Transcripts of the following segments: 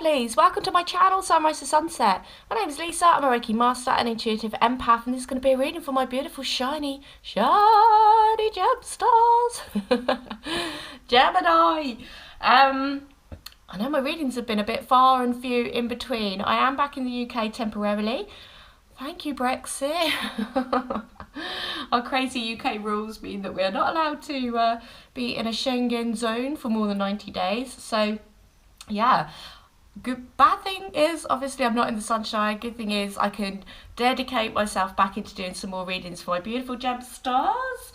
lovelies, welcome to my channel, Sunrise to Sunset. My name is Lisa, I'm a Reiki Master and Intuitive Empath, and this is going to be a reading for my beautiful shiny gemstones. Gemini. I know my readings have been a bit far and few in between. I am back in the UK temporarily. Thank you, Brexit. Our crazy UK rules mean that we're not allowed to be in a Schengen zone for more than 90 days. So, yeah. Bad thing is, obviously, I'm not in the sunshine. Good thing is, I can dedicate myself back into doing some more readings for my beautiful gem stars.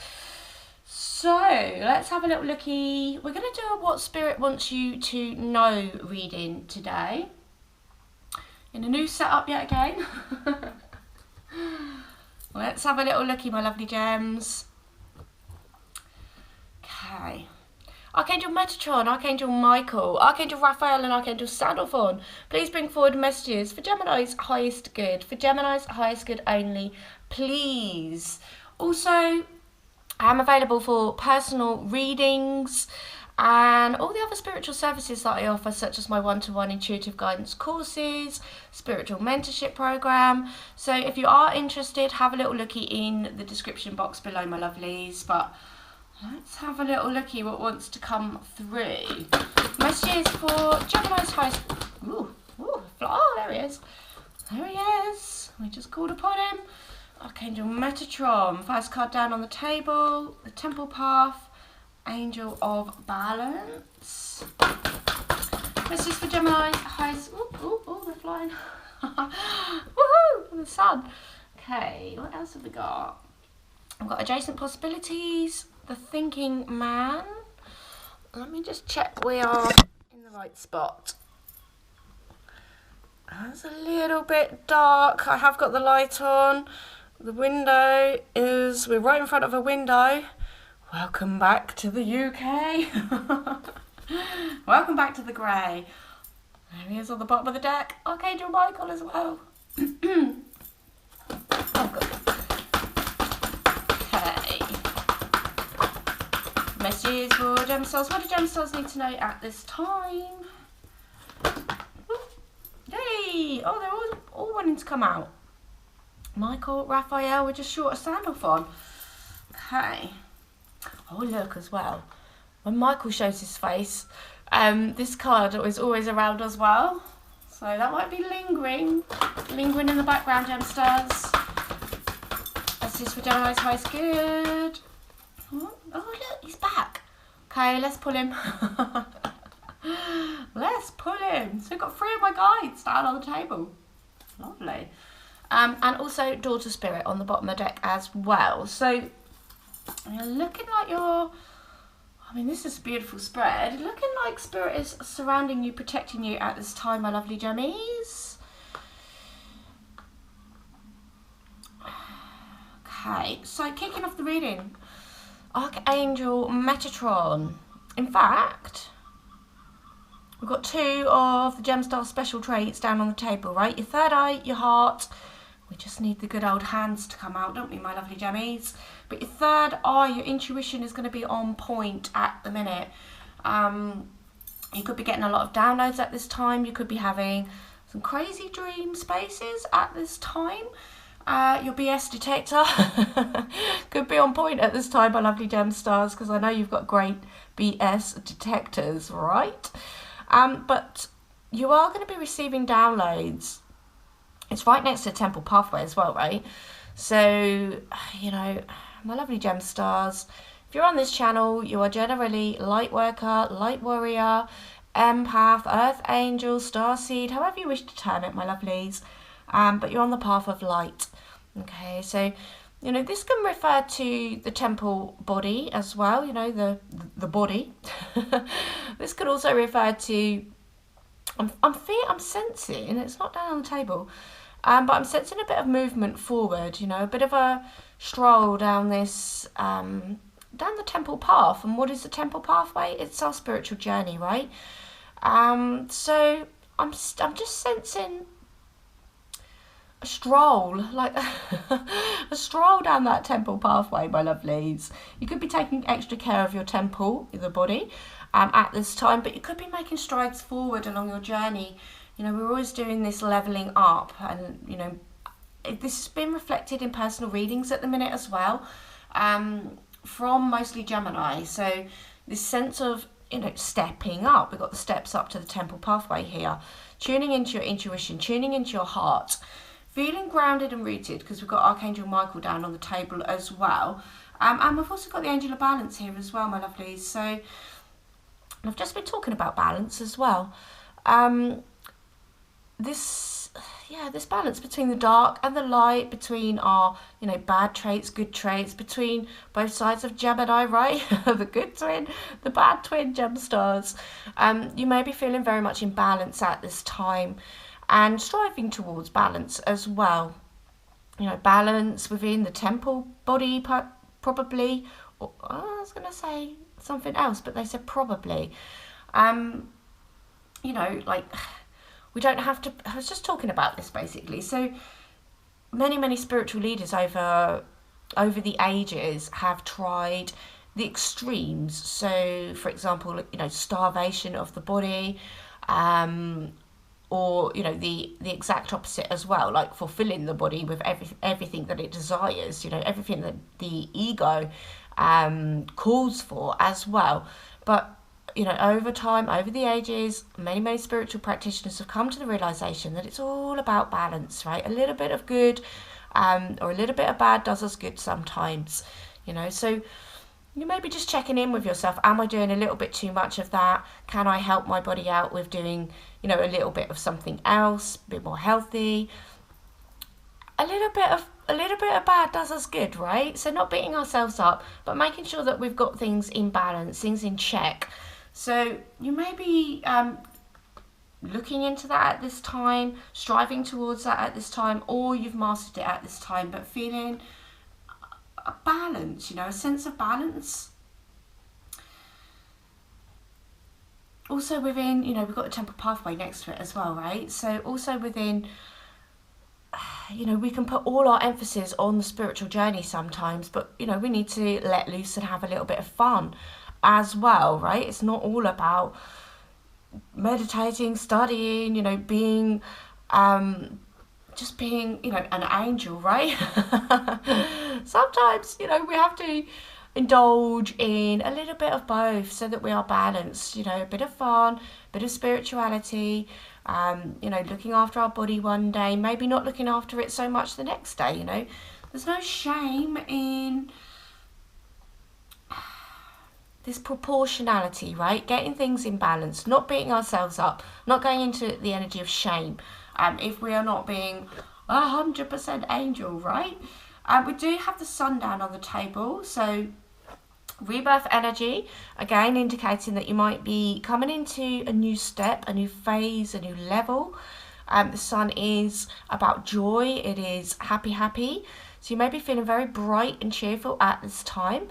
So, let's have a little looky. We're going to do a What Spirit Wants You to Know reading today. In a new setup yet again. Let's have a little looky, my lovely gems. Okay. Archangel Metatron, Archangel Michael, Archangel Raphael and Archangel Sandalphon, please bring forward messages for Gemini's highest good. For Gemini's highest good only, please. Also, I am available for personal readings and all the other spiritual services that I offer, such as my one-to-one intuitive guidance courses, spiritual mentorship program. So if you are interested, have a little looky in the description box below, my lovelies. But let's have a little looky what wants to come through. Messages for Gemini's highest... Oh, there he is. There he is. We just called upon him. Archangel Metatron. First card down on the table. The Temple Path. Angel of Balance. Messages for Gemini's highest... Oh, they're flying. Woohoo! The sun. Okay, what else have we got? I've got adjacent possibilities. The Thinking Man. Let me just check we are in the right spot. It's a little bit dark. I have got the light on. The window is... We're right in front of a window. Welcome back to the UK. Welcome back to the grey. There he is on the bottom of the deck. Archangel Michael as well. Oh, good. Messages for gemstones. What do gemstones need to know at this time? Yay! Oh, they're all wanting to come out. Michael, Raphael, we're just short of Sandalphon. Okay. Oh, look as well. When Michael shows his face, this card is always around as well. So that might be lingering in the background, gemstones. Messages for Gemini's highest good. Oh, look, he's back. Okay, let's pull him. Let's pull him. So we've got 3 of my guides down on the table. Lovely. And also Daughter Spirit on the bottom of the deck as well. So you're looking like you're... I mean, this is a beautiful spread. Looking like Spirit is surrounding you, protecting you at this time, my lovely gemmies. Okay, so kicking off the reading. Archangel Metatron. In fact, we've got 2 of the Gemstar special traits down on the table, right? Your third eye, your heart. We just need the good old hands to come out, don't we, my lovely gemmies? But your third eye, your intuition is going to be on point at the minute. You could be getting a lot of downloads at this time. You could be having some crazy dream spaces at this time. Your BS detector could be on point at this time, my lovely gem stars, because I know you've got great BS detectors, right? But you are going to be receiving downloads. It's right next to Temple Pathway as well, right? So, you know, my lovely gem stars, if you're on this channel, you are generally light worker, light warrior, empath, earth angel, starseed, however you wish to term it, my lovelies. But you're on the path of light. Okay, so, you know, this can refer to the temple body as well, you know, the body. This could also refer to, I'm sensing, it's not down on the table, but I'm sensing a bit of movement forward, you know, a bit of a stroll down this, down the temple path. And what is the temple pathway? It's our spiritual journey, right? So I'm just sensing a stroll, like a stroll down that temple pathway, my lovelies. You could be taking extra care of your temple, the body, at this time, but you could be making strides forward along your journey You know, we're always doing this leveling up, and, you know, this has been reflected in personal readings at the minute as well, from mostly Gemini. So this sense of, you know, stepping up. We've got the steps up to the temple pathway here. Tuning into your intuition, tuning into your heart, feeling grounded and rooted, because we've got Archangel Michael down on the table as well. And we've also got the Angel of Balance here as well, my lovelies. So I've just been talking about balance as well. This balance between the dark and the light, between our, you know, bad traits, good traits, between both sides of Gemini, right? The good twin, the bad twin gem stars. You may be feeling very much in balance at this time and striving towards balance as well. You know, balance within the temple body, probably. Or, I was going to say something else, but they said probably. You know, like, we don't have to, I was just talking about this basically. So many spiritual leaders over the ages have tried the extremes. So, for example, you know, starvation of the body, or, you know, the exact opposite as well, like fulfilling the body with everything that it desires, you know, everything that the ego calls for as well. But, you know, over time, over the ages, many spiritual practitioners have come to the realization that it's all about balance, right? A little bit of good, or a little bit of bad does us good sometimes, you know. So you may be just checking in with yourself. Am I doing a little bit too much of that? Can I help my body out with doing, you know, a little bit of something else, a bit more healthy? A little bit of bad does us good, right? So not beating ourselves up, but making sure that we've got things in balance, things in check. So you may be looking into that at this time, striving towards that at this time, or you've mastered it at this time, but feeling a balance, you know, a sense of balance. Also within, you know, we've got the temple pathway next to it as well, right? So also within, you know, we can put all our emphasis on the spiritual journey sometimes, but, you know, we need to let loose and have a little bit of fun as well, right? It's not all about meditating, studying, you know, being just being, you know, an angel, right? Sometimes, you know, we have to indulge in a little bit of both so that we are balanced, you know, a bit of fun, a bit of spirituality, you know, looking after our body one day, maybe not looking after it so much the next day, you know. There's no shame in this proportionality, right? Getting things in balance, not beating ourselves up, not going into the energy of shame, if we are not being 100% angel, right? We do have the sun down on the table, so rebirth energy, again indicating that you might be coming into a new step, a new phase, a new level. The sun is about joy, it is happy, so you may be feeling very bright and cheerful at this time.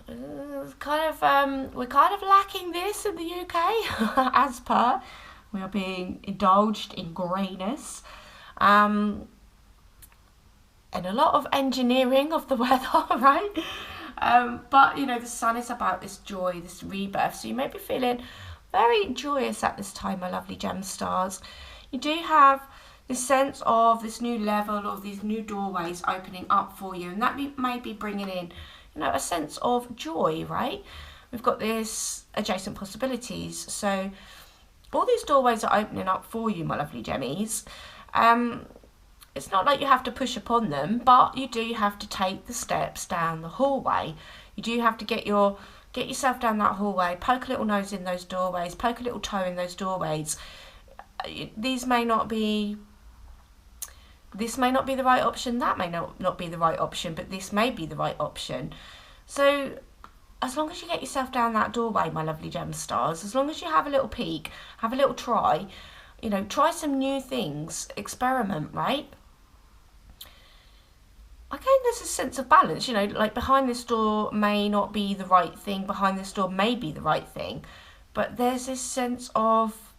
We're kind of lacking this in the UK, as per. We are being indulged in greyness, and a lot of engineering of the weather, right? But, you know, the sun is about this joy, this rebirth, so you may be feeling very joyous at this time, my lovely gem stars. You do have this sense of this new level, of these new doorways opening up for you, and that may be bringing in, you know, a sense of joy, right? We've got this adjacent possibilities, so all these doorways are opening up for you, my lovely gemmies. It's not like you have to push upon them, but you do have to take the steps down the hallway. You do have to get yourself down that hallway, poke a little nose in those doorways, poke a little toe in those doorways. This may not be the right option, that may not be the right option, but this may be the right option. So as long as you get yourself down that doorway, my lovely gem stars, as long as you have a little peek, have a little try, you know, try some new things, experiment, right? Again, there's a sense of balance, you know, like behind this door may not be the right thing, behind this door may be the right thing, but there's this sense of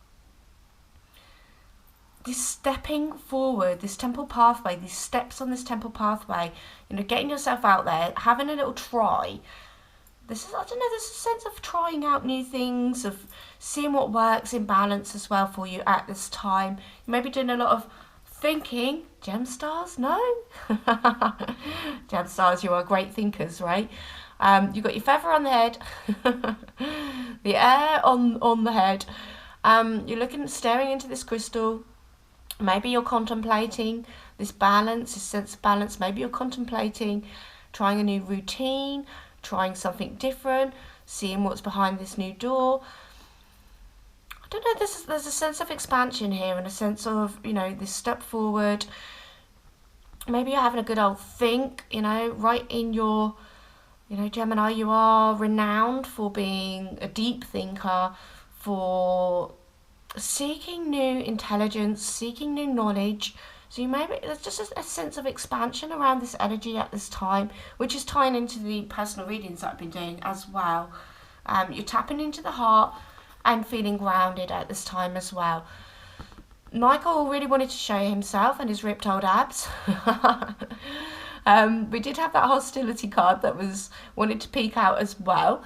this stepping forward, this temple pathway, these steps on this temple pathway, you know, getting yourself out there, having a little try, this is, I don't know, there's a sense of trying out new things, of seeing what works in balance as well for you at this time. You may be doing a lot of thinking. Gem stars, no? Gem stars, you are great thinkers, right? You've got your feather on the head, the air on the head. You're staring into this crystal. Maybe you're contemplating this balance, this sense of balance. Maybe you're contemplating trying a new routine, trying something different, seeing what's behind this new door. I don't know, there's a sense of expansion here and a sense of, you know, this step forward. Maybe you're having a good old think, you know, right in your, you know, Gemini, you are renowned for being a deep thinker, for seeking new intelligence, seeking new knowledge. So you maybe there's just a sense of expansion around this energy at this time, which is tying into the personal readings that I've been doing as well. You're tapping into the heart and feeling grounded at this time as well. Michael really wanted to show himself and his ripped old abs. We did have that hostility card that was wanted to peek out as well.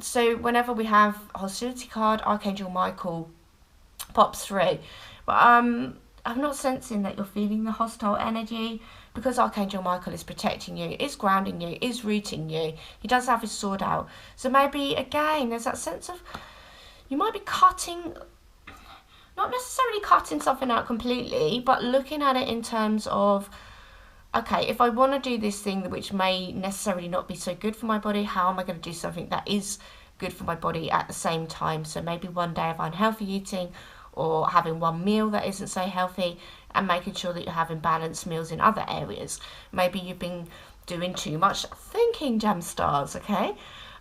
So whenever we have a hostility card, Archangel Michael pops through. But I'm not sensing that you're feeling the hostile energy, because Archangel Michael is protecting you, is grounding you, is rooting you. He does have his sword out. So maybe, again, there's that sense of you might be cutting, not necessarily cutting something out completely, but looking at it in terms of, okay, if I want to do this thing which may necessarily not be so good for my body, how am I going to do something that is good for my body at the same time? So maybe one day of unhealthy eating, or having one meal that isn't so healthy, and making sure that you're having balanced meals in other areas. Maybe you've been doing too much thinking, gem stars, okay?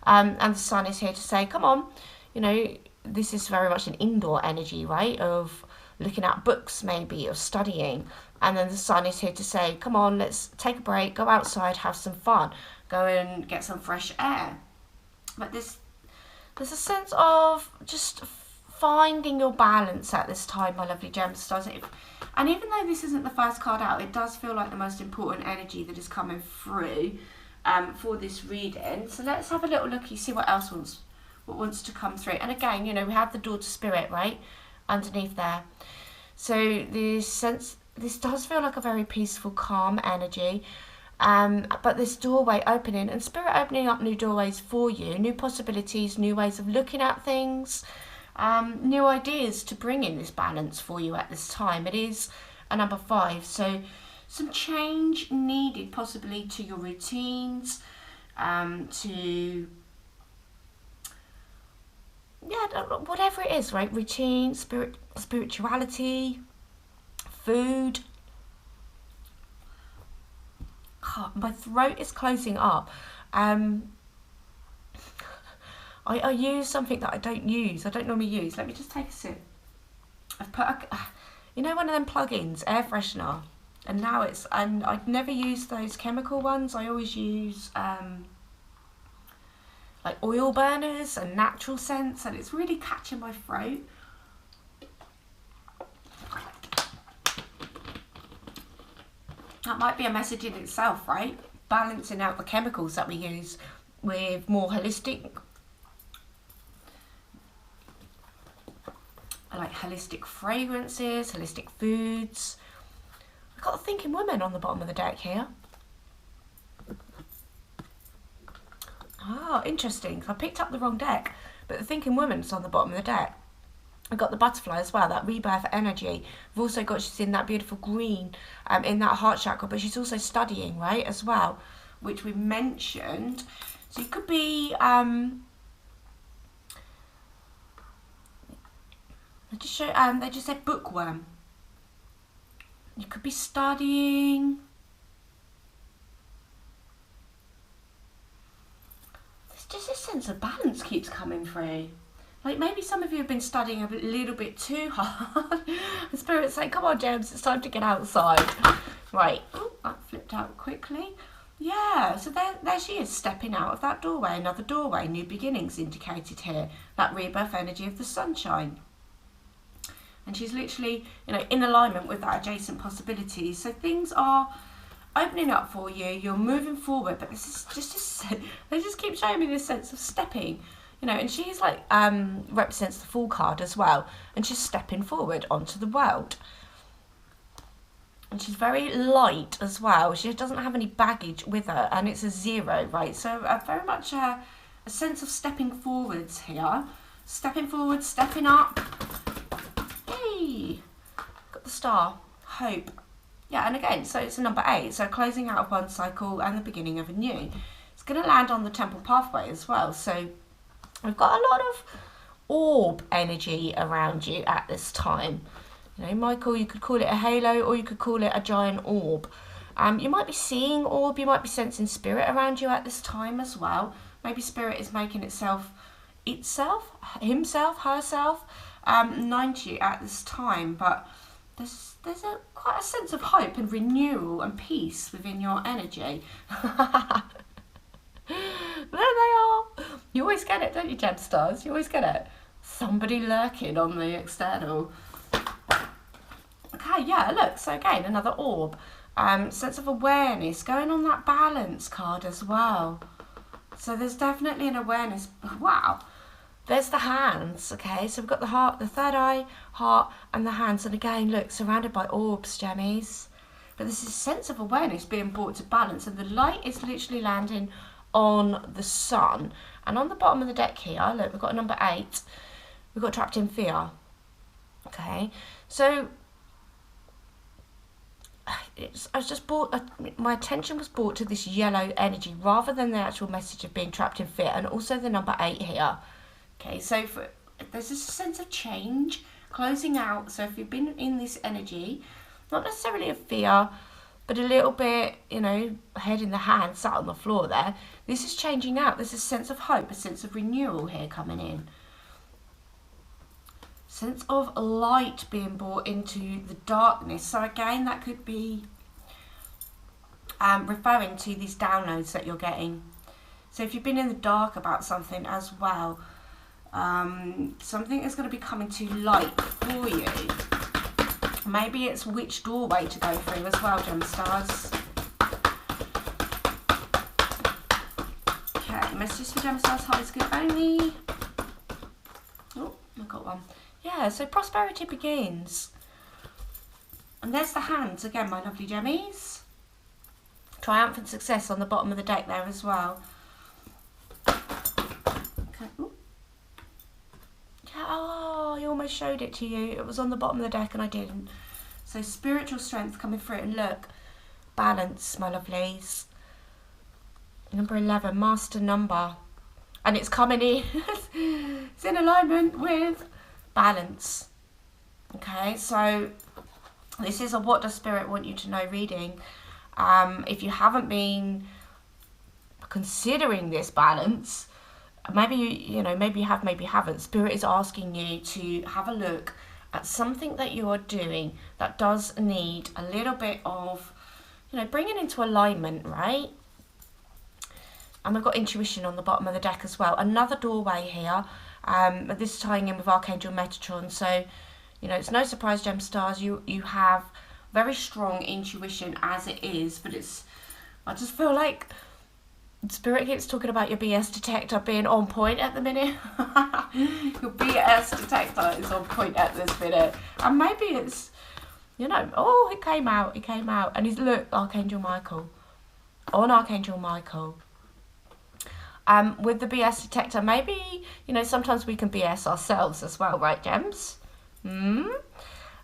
And the sun is here to say, come on, you know, this is very much an indoor energy, right? Of looking at books, maybe, of studying. And then the sun is here to say, come on, let's take a break, go outside, have some fun, go and get some fresh air. But there's a sense of just finding your balance at this time, my lovely gem stars. And even though this isn't the first card out, it does feel like the most important energy that is coming through for this reading. So let's have a little looky, see what else wants to come through. And again, you know, we have the door to spirit, right, underneath there. So this does feel like a very peaceful, calm energy. But this doorway opening, and spirit opening up new doorways for you, new possibilities, new ways of looking at things, new ideas to bring in this balance for you at this time. It is a number 5, so some change needed possibly to your routines, to whatever it is, right? Routine, spirituality, food. God, my throat is closing up. I use something that I don't normally use. Let me just take a sip. I've put you know, one of them plugins, air freshener, and now and I've never used those chemical ones. I always use like oil burners and natural scents, and it's really catching my throat. That might be a message in itself, right? Balancing out the chemicals that we use with more holistic, like holistic fragrances, holistic foods. I've got a thinking woman on the bottom of the deck here. Ah, interesting. I picked up the wrong deck, but the thinking woman's on the bottom of the deck. I've got the butterfly as well, that rebirth energy. I've also got, she's in that beautiful green, in that heart chakra, but she's also studying, right, as well, which we mentioned. So you could be, they just said bookworm. You could be studying. There's just a sense of balance keeps coming through. Like maybe some of you have been studying a little bit too hard. The spirit's saying, come on, Gems, it's time to get outside. Right, oh, that flipped out quickly. Yeah, so there she is, stepping out of that doorway, another doorway, new beginnings indicated here. That rebirth energy of the sunshine. And she's literally, you know, in alignment with that adjacent possibilities. So things are opening up for you, you're moving forward, but this is they just keep showing me this sense of stepping, you know, and she's like, represents the Fool card as well, and she's stepping forward onto the world. And she's very light as well. She doesn't have any baggage with her, and it's a 0, right? So very much a sense of stepping forwards here. Stepping forward, stepping up. Yay! Got the star. Hope. Yeah, and again, so it's a number 8. So closing out of one cycle and the beginning of a new. It's going to land on the temple pathway as well. So we've got a lot of orb energy around you at this time. You know, Michael, you could call it a halo, or you could call it a giant orb. You might be seeing orb, you might be sensing spirit around you at this time as well. Maybe spirit is making itself, himself, herself, known to you at this time. But there's quite a sense of hope and renewal and peace within your energy. There they are. You always get it, don't you, Gem Stars? You always get it. Somebody lurking on the external. Okay, yeah, look, so again, another orb. Sense of awareness, going on that balance card as well. So there's definitely an awareness. Wow. There's the hands, okay? So we've got the heart, the third eye, heart, and the hands. And again, look, surrounded by orbs, Gemmies. But there's this sense of awareness being brought to balance. And the light is literally landing on the sun. And on the bottom of the deck here, look, we've got a number 8. We've got trapped in fear. Okay, so my attention was brought to this yellow energy rather than the actual message of being trapped in fear, and also the number 8 here. Okay, so there's this sense of change, closing out. So if you've been in this energy, not necessarily of fear, but a little bit, you know, head in the hand, sat on the floor there, this is changing out. There's a sense of hope, a sense of renewal here coming in. Sense of light being brought into the darkness. So again, that could be referring to these downloads that you're getting. So if you've been in the dark about something as well, something is going to be coming to light for you. Maybe it's which doorway to go through as well, Gem Stars. Okay, messages for Gem Stars, high school only. Oh, I got one. Yeah, so prosperity begins. And there's the hands again, my lovely gemmies. Triumphant success on the bottom of the deck there as well. Okay. Ooh. Yeah, oh, I almost showed it to you. It was on the bottom of the deck and I didn't. So spiritual strength coming through, and look, balance, my lovelies. Number 11, master number. And it's coming in. It's in alignment with balance. Okay, so this is a what does spirit want you to know reading. If you haven't been considering this balance, maybe maybe you have, maybe you haven't. Spirit is asking you to have a look at something that you are doing that does need a little bit of, bringing into alignment, right? And we've got intuition on the bottom of the deck as well. Another doorway here. This is tying in with Archangel Metatron. So, it's no surprise, Gem Stars, you have very strong intuition as it is. But I just feel like Spirit keeps talking about your BS detector being on point at the minute. Your BS detector is on point at this minute. And maybe it's, oh, it came out. And he's, look, Archangel Michael. On Archangel Michael. With the BS detector, maybe, sometimes we can BS ourselves as well, right, Gems?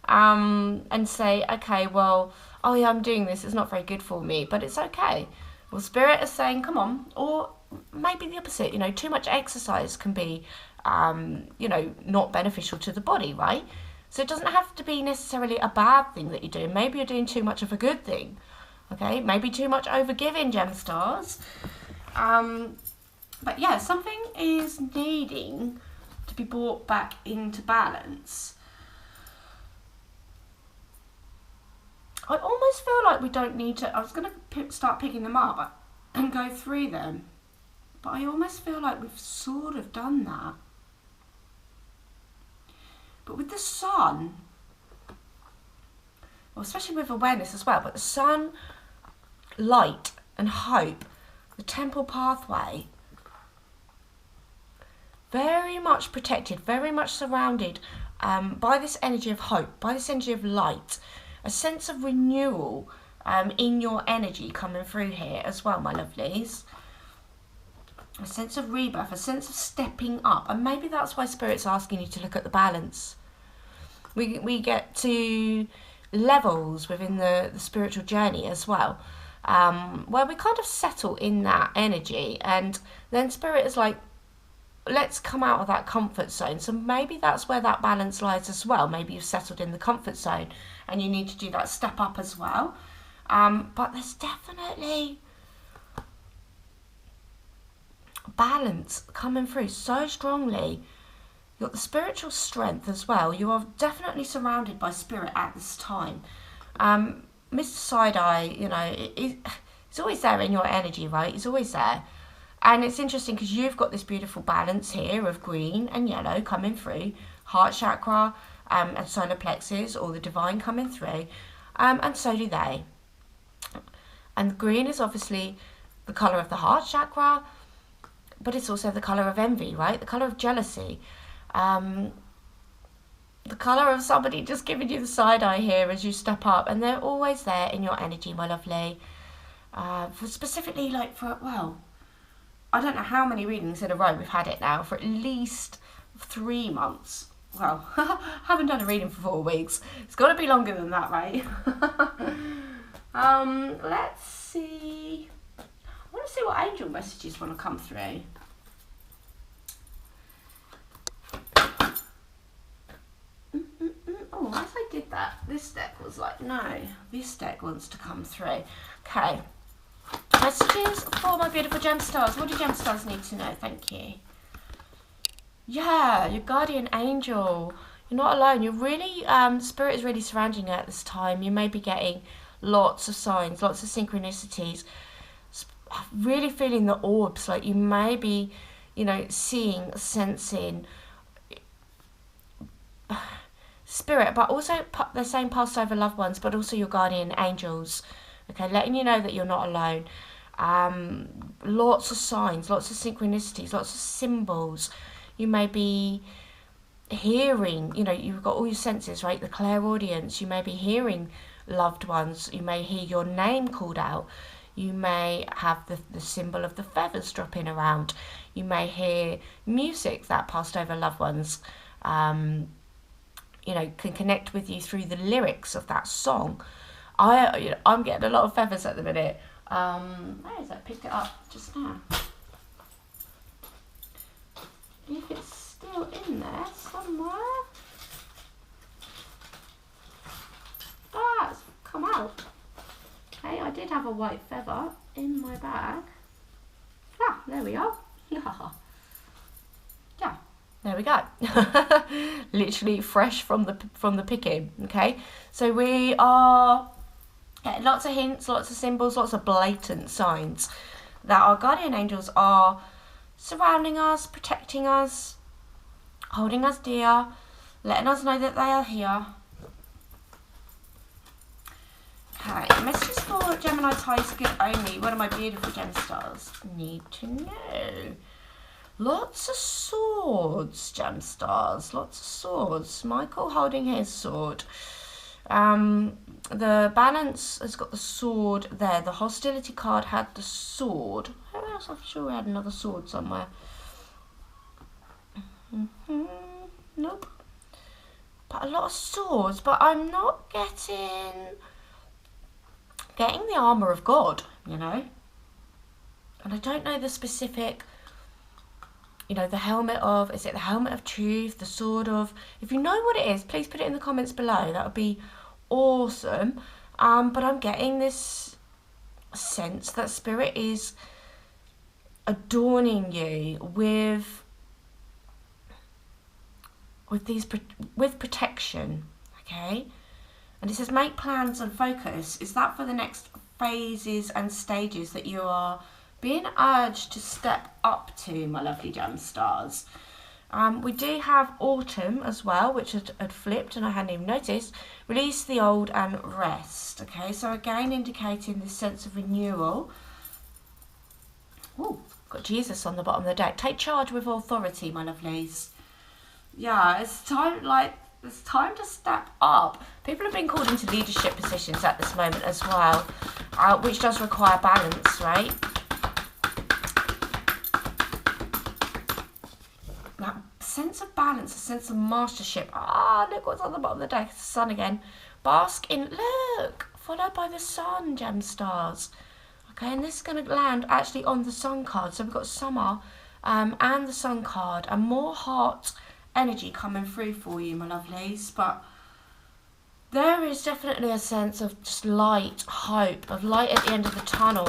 And say, okay, well, oh yeah, I'm doing this, it's not very good for me, but it's okay. Well, Spirit is saying, come on. Or maybe the opposite, too much exercise can be, not beneficial to the body, right? So it doesn't have to be necessarily a bad thing that you're doing. Maybe you're doing too much of a good thing, okay? Maybe too much overgiving, Gem Stars. But yeah, something is needing to be brought back into balance. I almost feel like we don't need to. I was going to start picking them up and go through them. But I almost feel like we've sort of done that. But with the sun, well, especially with awareness as well, but the sun light and hope, the temple pathway. Very much protected, very much surrounded by this energy of hope, by this energy of light, a sense of renewal in your energy coming through here as well, my lovelies. A sense of rebirth, a sense of stepping up, and maybe that's why Spirit's asking you to look at the balance. We get to levels within the spiritual journey as well, where we kind of settle in that energy, and then Spirit is like, let's come out of that comfort zone. So maybe that's where that balance lies as well. Maybe you've settled in the comfort zone and you need to do that step up as well. But there's definitely balance coming through so strongly. You've got the spiritual strength as well. You are definitely surrounded by Spirit at this time. Mr. Side-Eye, you know, it's always there in your energy, right? It's always there. And it's interesting because you've got this beautiful balance here of green and yellow coming through, heart chakra and solar plexus, or the divine coming through, and so do they. And green is obviously the colour of the heart chakra, but it's also the colour of envy, right? The colour of jealousy. The colour of somebody just giving you the side eye here as you step up, and they're always there in your energy, my lovely. For specifically, like, for, well, I don't know how many readings in a row we've had it now, for at least 3 months. Well, haven't done a reading for 4 weeks. It's got to be longer than that, right? Let's see. I want to see what angel messages want to come through. Oh, as I did that, this deck was like, no, this deck wants to come through. Okay. Messages for my beautiful gemstars. What do gemstars need to know? Thank you. Yeah, your guardian angel. You're not alone. You're really, Spirit is really surrounding you at this time. You may be getting lots of signs, lots of synchronicities. Really feeling the orbs. Like you may be, you know, seeing, sensing Spirit, but also they're saying past over loved ones, but also your guardian angels. Okay, letting you know that you're not alone. Lots of signs, lots of synchronicities, lots of symbols. You may be hearing, you know, you've got all your senses, right? The clairaudience. You may be hearing loved ones. You may hear your name called out. You may have the symbol of the feathers dropping around. You may hear music that passed over loved ones, you know, can connect with you through the lyrics of that song. I'm getting a lot of feathers at the minute. Where is that? Picked it up just now. If it's still in there somewhere. Ah, it's come out. Okay, I did have a white feather in my bag. Ah, there we are. Yeah, there we go. Literally fresh from the picking. Okay, so we are getting lots of hints, lots of symbols, lots of blatant signs that our guardian angels are surrounding us, protecting us, holding us dear, letting us know that they are here. Okay, messages for Gemini high school only. What do my beautiful gem stars need to know? Lots of swords, gem stars. Lots of swords. Michael holding his sword. The balance has got the sword there. The hostility card had the sword. Where else? I'm sure we had another sword somewhere. Nope. But a lot of swords. But I'm not getting the armour of God, you know. And I don't know the specific, you know, the helmet of, is it the helmet of truth, the sword of, if you know what it is, please put it in the comments below. That would be awesome. But I'm getting this sense that Spirit is adorning you with protection, okay? And it says make plans and focus. Is that for the next phases and stages that you are being urged to step up to, my lovely gem stars? We do have autumn as well, which had flipped and I hadn't even noticed. Release the old and rest. Okay, so again indicating this sense of renewal. Ooh, got Jesus on the bottom of the deck. Take charge with authority, my lovelies. Yeah, it's time to step up. People have been called into leadership positions at this moment as well, which does require balance, right? That sense of balance, a sense of mastership. Ah, look what's on the bottom of the deck. It's the sun again. Bask in, look, followed by the sun, gem stars. Okay, and this is going to land actually on the sun card. So we've got summer and the sun card, and more heart energy coming through for you, my lovelies. But there is definitely a sense of just light, hope, of light at the end of the tunnel.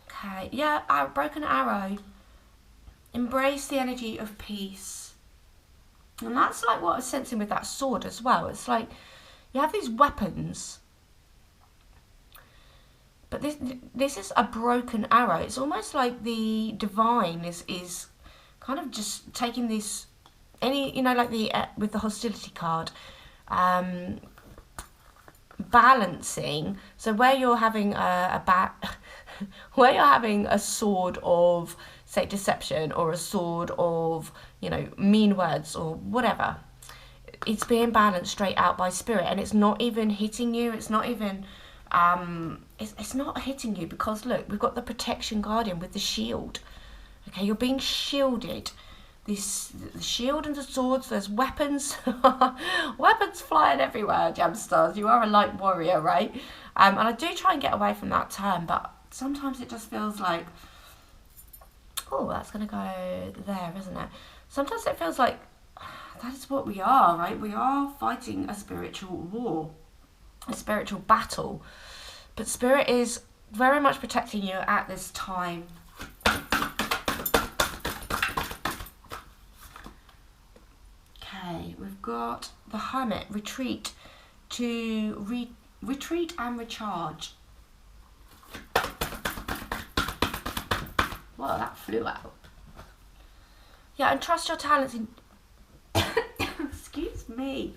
Okay, yeah, broken arrow. Embrace the energy of peace. And that's like what I was sensing with that sword as well. It's like you have these weapons, but this is a broken arrow. It's almost like the divine is kind of just taking this, like the with the hostility card, balancing. So where you're having where you're having a sword of, say, deception, or a sword of, mean words or whatever, it's being balanced straight out by spirit, and it's not even hitting you. It's not even it's not hitting you, because look, we've got the protection guardian with the shield. Okay, you're being shielded. The shield and the swords, there's weapons. Weapons flying everywhere, Gemstars. You are a light warrior, right? And I do try and get away from that term, but sometimes it just feels like, oh, that's going to go there, isn't it? Sometimes it feels like that is what we are, right? We are fighting a spiritual war, a spiritual battle. But spirit is very much protecting you at this time. Okay, we've got the Hermit, retreat to retreat and recharge. Well, that flew out. Yeah, and trust your talents in... Excuse me.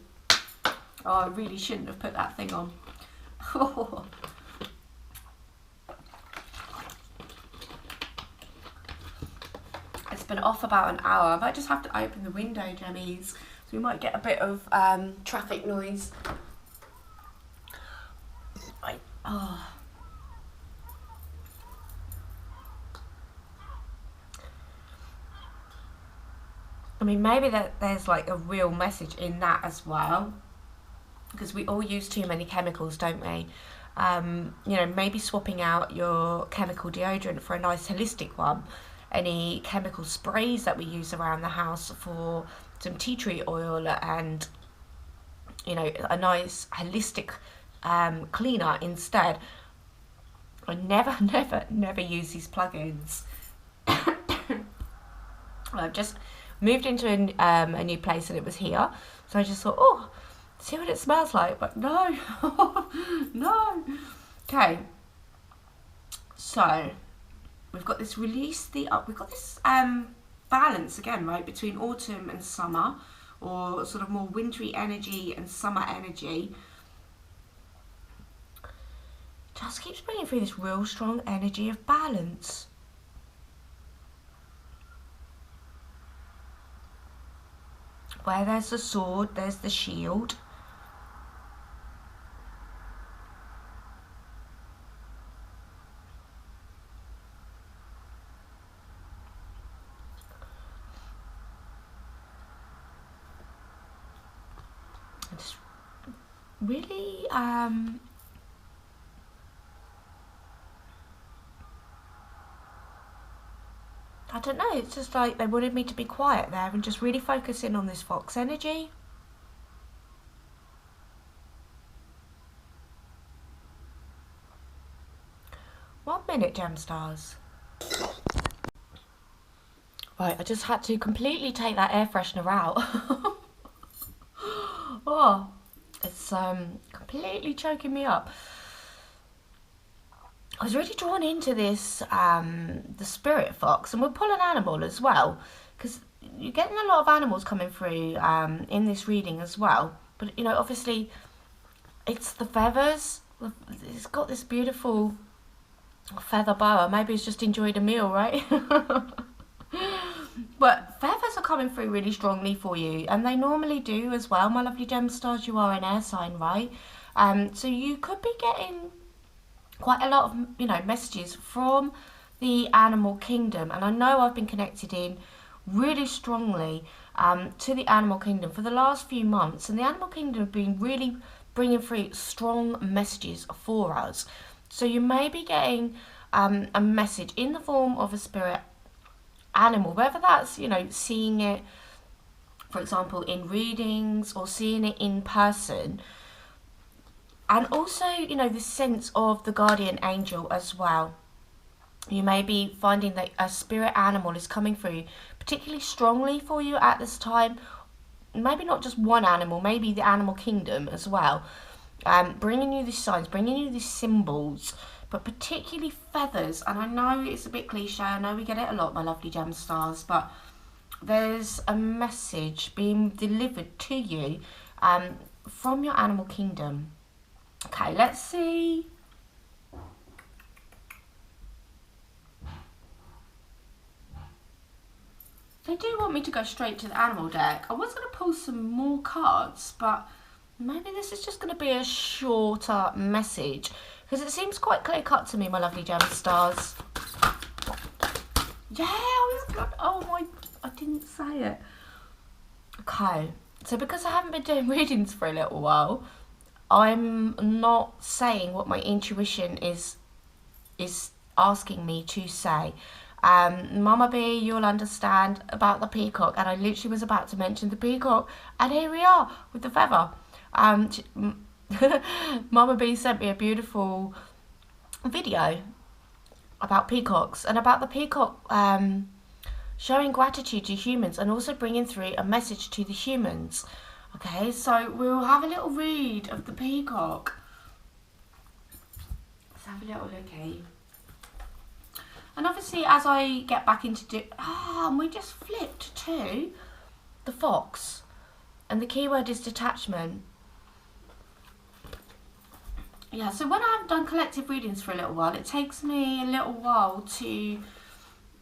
Oh, I really shouldn't have put that thing on. It's been off about an hour. I might just have to open the window, Gemmies. So we might get a bit of traffic noise. Oh. I mean, maybe there's like a real message in that as well, because we all use too many chemicals, don't we? Maybe swapping out your chemical deodorant for a nice holistic one. Any chemical sprays that we use around the house for some tea tree oil and, a nice holistic cleaner instead. I never use these plugins. I've just moved into a new place and it was here, so I just thought, oh, see what it smells like, but no. No. Okay, so we've got this we've got this balance again, right, between autumn and summer, or sort of more wintry energy and summer energy. Just keeps bringing through this real strong energy of balance. Where there's the sword, there's the shield. It's really I don't know, it's just like they wanted me to be quiet there and just really focus in on this fox energy. One minute, Gemstars. Right, I just had to completely take that air freshener out. Oh, it's completely choking me up. I was really drawn into this, the spirit fox, and we'll pull an animal as well, because you're getting a lot of animals coming through in this reading as well. But, you know, obviously it's the feathers. It's got this beautiful feather boa. Maybe it's just enjoyed a meal, right? But feathers are coming through really strongly for you, and they normally do as well, my lovely gem stars. You are an air sign, right? So you could be getting quite a lot of, you know, messages from the animal kingdom, and I know I've been connected in really strongly to the animal kingdom for the last few months, and the animal kingdom have been really bringing through strong messages for us. So you may be getting a message in the form of a spirit animal, whether that's, you know, seeing it, for example, in readings, or seeing it in person. And also, you know, the sense of the guardian angel as well. You may be finding that a spirit animal is coming through particularly strongly for you at this time. Maybe not just one animal, maybe the animal kingdom as well. Bringing you these signs, bringing you these symbols, but particularly feathers. And I know it's a bit cliche, I know we get it a lot, my lovely gem stars, but there's a message being delivered to you from your animal kingdom. Okay, let's see. They do want me to go straight to the animal deck. I was going to pull some more cards, but maybe this is just going to be a shorter message, because it seems quite clear cut to me, my lovely gem stars. Yeah, oh my, I didn't say it. Okay, so because I haven't been doing readings for a little while, I'm not saying what my intuition is asking me to say. Mama B, you'll understand about the peacock, and I literally was about to mention the peacock, and here we are with the feather. Mama B sent me a beautiful video about peacocks, and about the peacock showing gratitude to humans, and also bringing through a message to the humans. Okay, so we'll have a little read of the peacock. Let's have a little looky. And obviously, as I get back into and we just flipped to the fox, and the keyword is detachment. Yeah, so when I haven't done collective readings for a little while, it takes me a little while to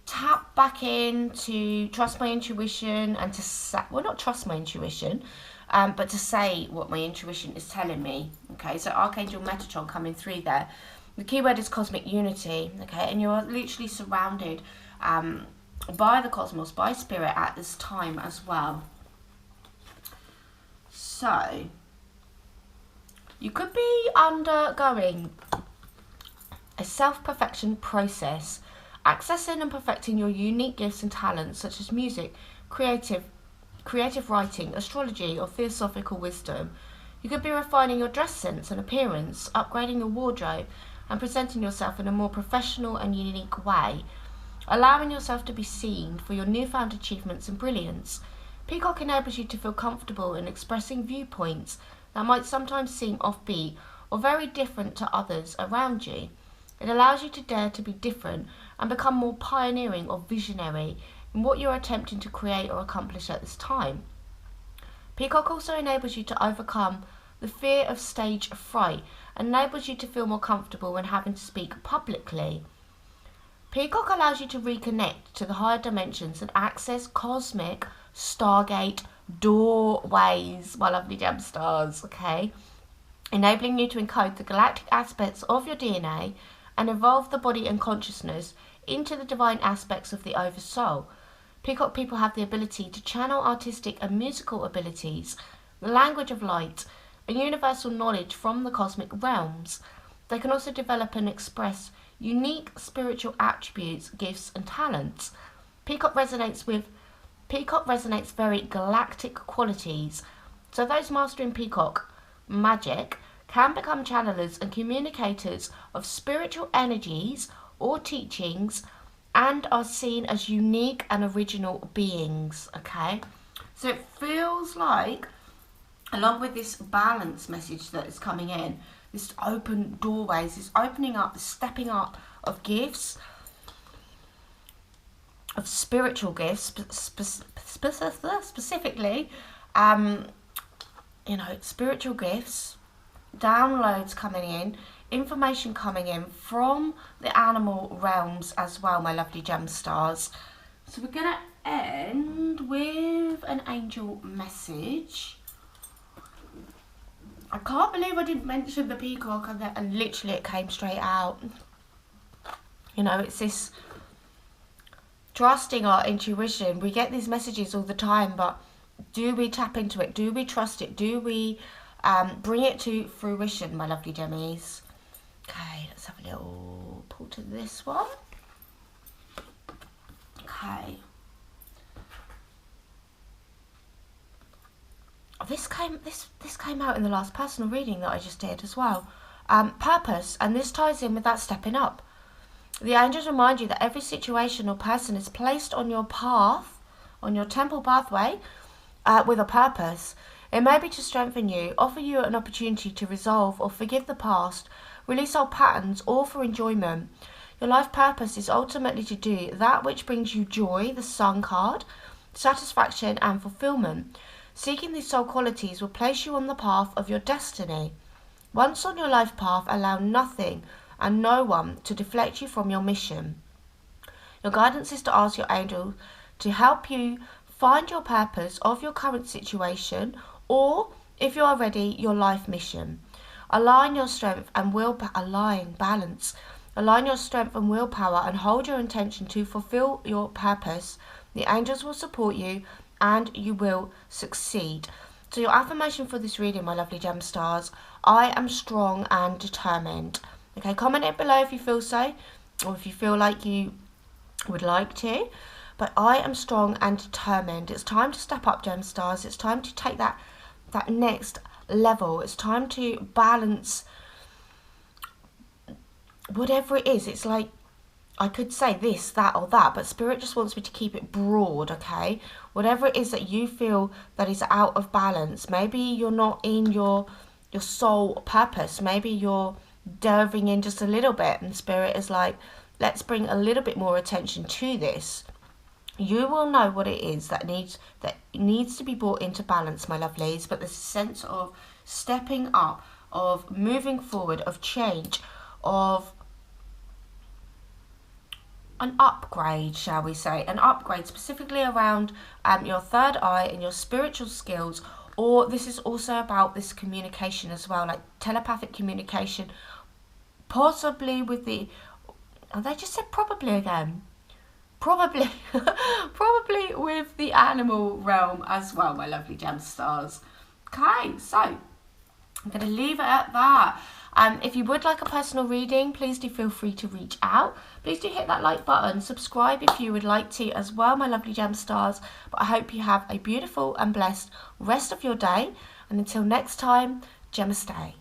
tap back in, to trust my intuition, and to say, well, not trust my intuition, but to say what my intuition is telling me. Okay, so Archangel Metatron coming through there. The keyword is cosmic unity, okay, and you're literally surrounded by the cosmos, by spirit at this time as well. So, you could be undergoing a self-perfection process, accessing and perfecting your unique gifts and talents, such as music, creative writing, astrology, or theosophical wisdom. You could be refining your dress sense and appearance, upgrading your wardrobe, and presenting yourself in a more professional and unique way, allowing yourself to be seen for your newfound achievements and brilliance. Peacock enables you to feel comfortable in expressing viewpoints that might sometimes seem offbeat or very different to others around you. It allows you to dare to be different and become more pioneering or visionary in what you're attempting to create or accomplish at this time. Peacock also enables you to overcome the fear of stage fright, and enables you to feel more comfortable when having to speak publicly. Peacock allows you to reconnect to the higher dimensions and access cosmic stargate doorways, my lovely gem stars, okay? Enabling you to encode the galactic aspects of your DNA and evolve the body and consciousness into the divine aspects of the oversoul. Peacock people have the ability to channel artistic and musical abilities, the language of light, and universal knowledge from the cosmic realms. They can also develop and express unique spiritual attributes, gifts, and talents. Peacock resonates very galactic qualities, so those mastering Peacock magic can become channelers and communicators of spiritual energies or teachings, and are seen as unique and original beings, okay? So it feels like, along with this balance message that is coming in, this open doorways, this opening up, this stepping up of gifts, of spiritual gifts, specifically, you know, spiritual gifts, downloads coming in, information coming in from the animal realms as well, my lovely gem stars. So we're going to end with an angel message. I can't believe I didn't mention the peacock, and literally it came straight out. You know, it's this trusting our intuition. We get these messages all the time, but do we tap into it? Do we trust it? Do we bring it to fruition, my lovely gemmies? Okay, let's have a little pull to this one. Okay. This came out in the last personal reading that I just did as well. Purpose, and this ties in with that stepping up. The angels remind you that every situation or person is placed on your path, on your temple pathway, with a purpose. It may be to strengthen you, offer you an opportunity to resolve or forgive the past, release old patterns, or for enjoyment. Your life purpose is ultimately to do that which brings you joy, the Sun card, satisfaction and fulfillment. Seeking these soul qualities will place you on the path of your destiny. Once on your life path, allow nothing and no one to deflect you from your mission. Your guidance is to ask your angel to help you find your purpose of your current situation, or, if you are ready, your life mission. Align your strength and balance. Align your strength and willpower and hold your intention to fulfill your purpose. The angels will support you and you will succeed. So your affirmation for this reading, my lovely gem stars: I am strong and determined. Okay, comment it below if you feel so, or if you feel like you would like to. But I am strong and determined. It's time to step up, gem stars. It's time to take that next level. It's time to balance whatever it is. It's like, I could say this, that or that, but Spirit just wants me to keep it broad, okay? Whatever it is that you feel that is out of balance. Maybe you're not in your soul purpose. Maybe you're delving in just a little bit, and Spirit is like, let's bring a little bit more attention to this. You will know what it is that needs to be brought into balance, my lovelies. But this sense of stepping up, of moving forward, of change, of an upgrade, shall we say, an upgrade specifically around your third eye and your spiritual skills. Or this is also about this communication as well, like telepathic communication, possibly with the, oh, they just said probably again, probably with the animal realm as well, my lovely gem stars. Okay, so I'm going to leave it at that. If you would like a personal reading, please do feel free to reach out. Please do hit that like button, subscribe if you would like to as well, my lovely gem stars. But I hope you have a beautiful and blessed rest of your day. And until next time, Gemma stay.